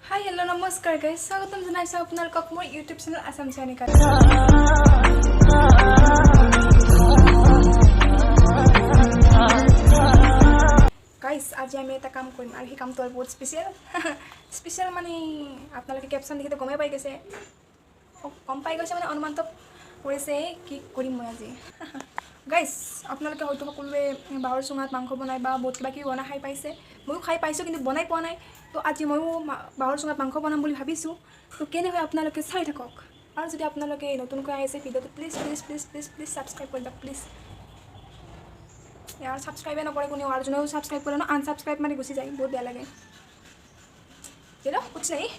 Hi, hello, namaskar guys. Swagatam janaisa apnalok মোৰ YouTube channel Assam Chainika. Guys, আজি আমি এটা কাম কৰিম আৰু এই কামটো বহুত স্পেশাল। স্পেশাল মানে আপোনালোকে ক্যাপশন দেখি তো গমে পাই গৈছে। কম পাই গৈছে মানে অনুমান তো কৰিছে কি কৰিম মই আজি। Guys, আপোনালোকে হয়তো সকলোৱে বাহৰ চুঙাত মাংস বনাই বা বহুত কিবা কিবি বনাই খাই পাইছে। ময়ো খাই পাইছো কিন্তু বনাই পোৱা নাই। তো আজি ময়ো বাহৰ চুঙাত মাংস বনাম বুলি ভাবিছো। তো কেনে হয় আপোনালোকে চাই থাকক। আৰু যদি আপোনালোকে নতুনকৈ আহিছে ভিডিওটো প্লিজ সাবস্ক্ৰাইব কৰি দিয়ক প্লিজ। यार सब्सक्राइब नकरे कोनी और जोने सब्सक्राइब करे ना अनसब्सक्राइब माने गुसी जाए बहुत बेया लगे। चलो कुछ नहीं,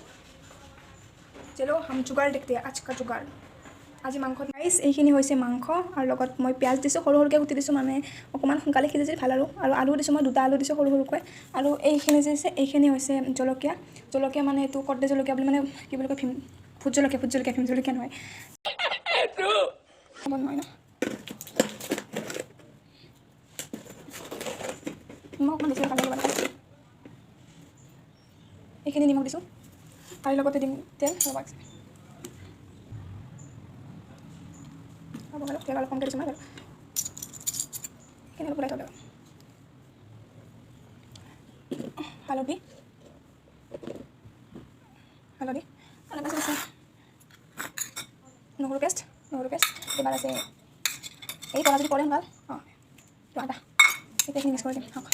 चलो हम जुगाड़ देखते हैं आज का जुगाड़। आज मांस गाइस এইখিনি হৈছে মাংস আৰু লগত মই পিয়াজ দিছো সৰু সৰুকৈ কুটি দিছো মানে অকমান সোনকালে সিজে যে ভাল আৰু আলু দিছো মই দুটা আলু দিছো সৰু সৰুকৈ আৰু এইখিনি যে আছে এইখিনি হৈছে জলকীয়া মানে এটো কৰ্দে জলকীয়া বুলি মানে কি বুলি কয় ভুট জলকীয়া নহয় নহয় না নিমখ মানে দিছো ভাল লাগিব এইখিনি নিমখ দিছো তাৰ লগতে দিম তেল আৰু বাকী Bueno, llévalo con que se mueva. Que no lo puedo tocar. Halodi. Ahora vas a hacer. No paste. De para hacer. Por así por ejemplo. Ah. Lo anda. Este es mi escote. Ah.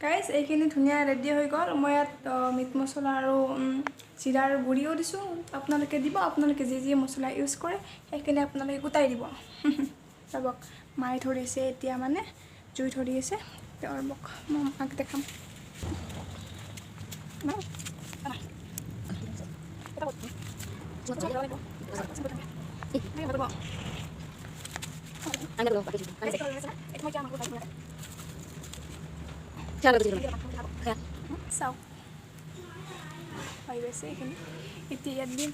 Guys, এইখিনি ধুনিয়া ready হৈ গল মই meat মছলা আৰু জিৰাৰ গুড়িও দিছো আপোনালোকে দিব আপোনালোকে যি মছলা ইউজ কৰে সেইখিনি আপোনালোকে গুটাই দিব ৰবক মাই ধৰিছে এতিয়া মানে জুই ধৰি আছে ৰবক মই আগ দেখাম Jangan begitu. Sao? Ay, bese ini. Itu ya din.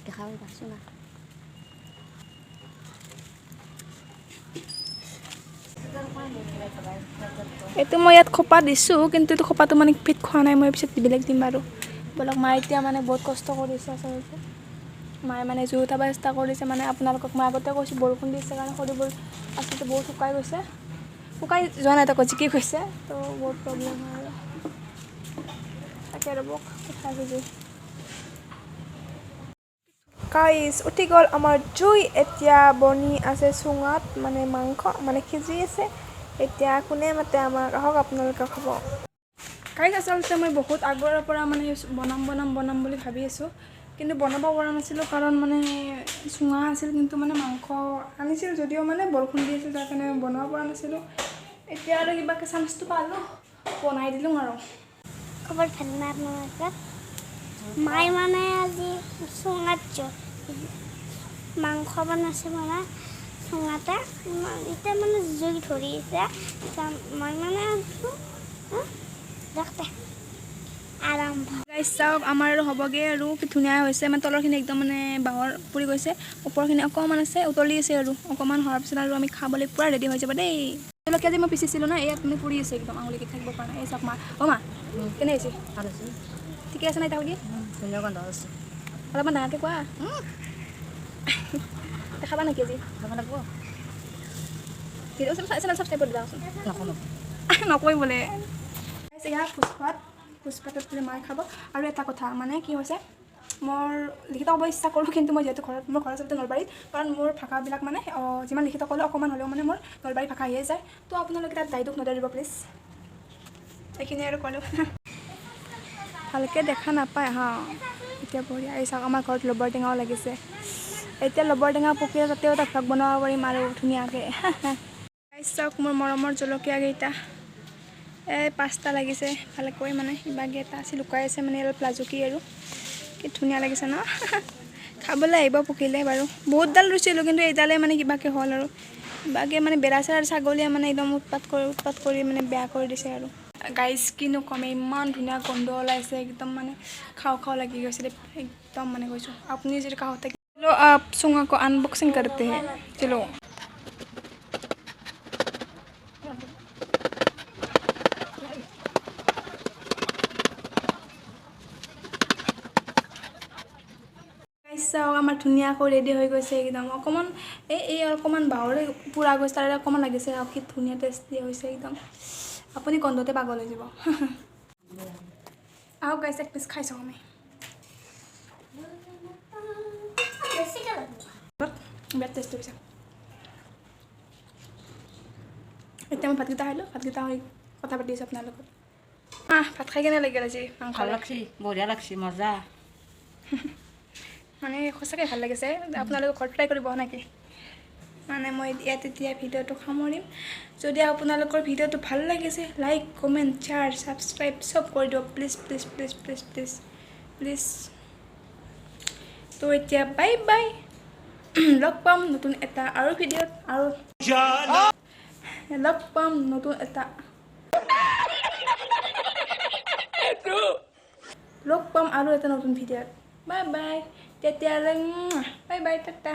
Kekawin pa suna. Itu মই ইয়াত খোপা দিছো কিন্তু itu খোপাটো মানে ফিট খোৱা নাই মই পিছত দিবেলেক দিম আৰু বলক মাই এতিয়া মানে বহুত কষ্ট কৰিছে আচলতে মাই মানে জুইটা চেষ্টা কৰিছে মানে আপোনালোকক মই আগতে কৈছো বৰষুণ দিছে কাৰণে খৰিবোৰ আচলতে বহুত শুকাই গৈছে শুকাই যোৱা নাই তো কি কৈছে তো বহুত প্ৰব্লেম হয় তাকে ৰবক কথা বুজি গাইস উঠি গল আমাৰ জুই এতিয়া বনি আছে চুঙাত মানে মাংস মানে সিজি আছে এতিয়া কোনে মাতে আমাক আহক আপোনালোকে খাব গাইস আচলতে মই বহুত আগৰ পৰা মানে বনাম বুলি ভাবি আছো কিন্তু বনাব পৰা নাছিলো কাৰণ মানে চুঙা আছিল কিন্তু মানে মাংস আনিছিল যদিও মানে বৰষুণ দি আছিল তাৰ কাৰণে বনাব পৰা নাছিলো এতিয়া আৰু কিবাকে চান্সটো পালো বনাই দিলো আৰু খবৰ ভালনে আপোনালোকৰ মাই মানে আজি চুঙাত মাংস বনাইছে মানে চুঙাতে এতিয়া মানে জুই ধৰি আছে মই মানে দেখতে আৰম্ভ গাইস চাওক আমাৰ আৰু হ'বগে আৰু কি ধুনীয়া হৈছে মানে তলৰখিনি একদম মানে বাহৰ পুৰি গৈছে ওপৰখিনি অকমান আছে উতলি আছে আৰু অকমান হোৱাৰ পিছত আৰু আমি খাবলৈ পুৰা ৰেডি হৈ যাব দেই জলকীয়া যে মই পিচিছিলো না ইয়াত মানে পুৰি আছে একদম আঙুলি থাকিব পৰা নাই এই চাওক মা মা কেনে হৈছে Ada sih. ঠিকে আছে না এটা বুলি Tunjukkan terus. অলপমান ডাঙৰকৈ কোৱা দেখাবা নেকি আজি Jangan aku. Video' channel subscribe কৰি দিবাচোন Nak নকই বোলে এয়া ফুচপাতত বোলে মাই খাব আৰু এটা কথা মানে কি হৈছে মোৰ লিখিত ক'ব ইচ্ছা কৰোঁ কিন্তু মই যিহেতু মোৰ ঘৰ আচলতে নলবাৰীত কাৰণ মোৰ ভাষাবিলাক মানে যিমান লিখিত ক'লেও অকণমান হ'লেও মানে মোৰ নলবাৰী ভাষা আহিয়ে যায় তো আপোনালোকে তাত দায়দুখ নধৰিব প্লিজ এইখিনি আৰু ক'লোঁ ভালকৈ দেখা নাপায় হা এতিয়া বঢ়িয়া এই চাওক আমাৰ ঘৰত লবৰ টেঙাও লাগিছে এতিয়া লবৰ টেঙা পকিলে তাতেও এটা ভ্লগ বনাব পাৰিম আৰু ধুনীয়াকৈ চাওক মোৰ মৰমৰ জলকীয়াকেইটা এই 5টা লাগিছে ভালকৈ মানে ইবাগে এটা আছে লুকাই আছে মানে অলপ লাজুকী আৰু কি ধুনীয়া লাগিছে ন খাবলৈ আহিব পকিলে বাৰু বহুতডাল ৰুইছিলোঁ কিন্তু এইডালে মানে কিবাকৈ হ'ল আৰু ইবাগে মানে বেৰা চেৰাৰ ছাগলীয়ে মানে একদম উৎপাত কৰি মানে বেয়া কৰি দিছে আৰু গাইজ কিনো কমে ইমান ধুনীয়া গন্ধ ওলাইছে একদম মানে খাওঁ লাগি গৈছে একদম মানে কৈছোঁ আপুনি যদি কাষত चलो आप सुंगा को अनबॉक्सिंग करते हैं चलो চাওক আমাৰ ধুনীয়াকৈ ৰেডি হৈ গৈছে একদম অকণমান এই অকণমান বাহৰে পুৰা গৈছে তাৰে অকণমান লাগিছে আৰু কি ধুনীয়া টেষ্টি হৈছে একদম আপুনি গন্ধতে পাগল হৈ যাব আহক গাইছ এক পিচ খাই চাওঁ আমি বিৰাট টেষ্টি হৈছে এতিয়া মই ভাতকেইটা খাইলোঁ ভাতকেইটা হৈ কথা পাতি আছোঁ আপোনাৰ লগত ভাত খাই কেনে লাগিল আজি মাংস ভাল লাগছি বঢ়িয়া লাগছি মজা মানে সঁচাকৈ ভাল লাগিছে আপোনালোকে ঘৰত ট্ৰাই কৰিব নেকি মানে মই ইয়াত এতিয়া ভিডিঅ'টো সামৰিম যদি আপোনালোকৰ ভিডিঅ'টো ভাল লাগিছে লাইক কমেণ্ট শ্বেয়াৰ ছাবস্ক্ৰাইব চব কৰি দিয়ক please please please please please please তো এতিয়া বাই বাই লগ পাম নতুন এটা আৰু ভিডিঅ'ত আৰু লগ পাম নতুন এটা লগ পাম আৰু এটা নতুন ভিডিঅ'ত বাই বাই তেতিয়ালৈ বাই বাই টাটা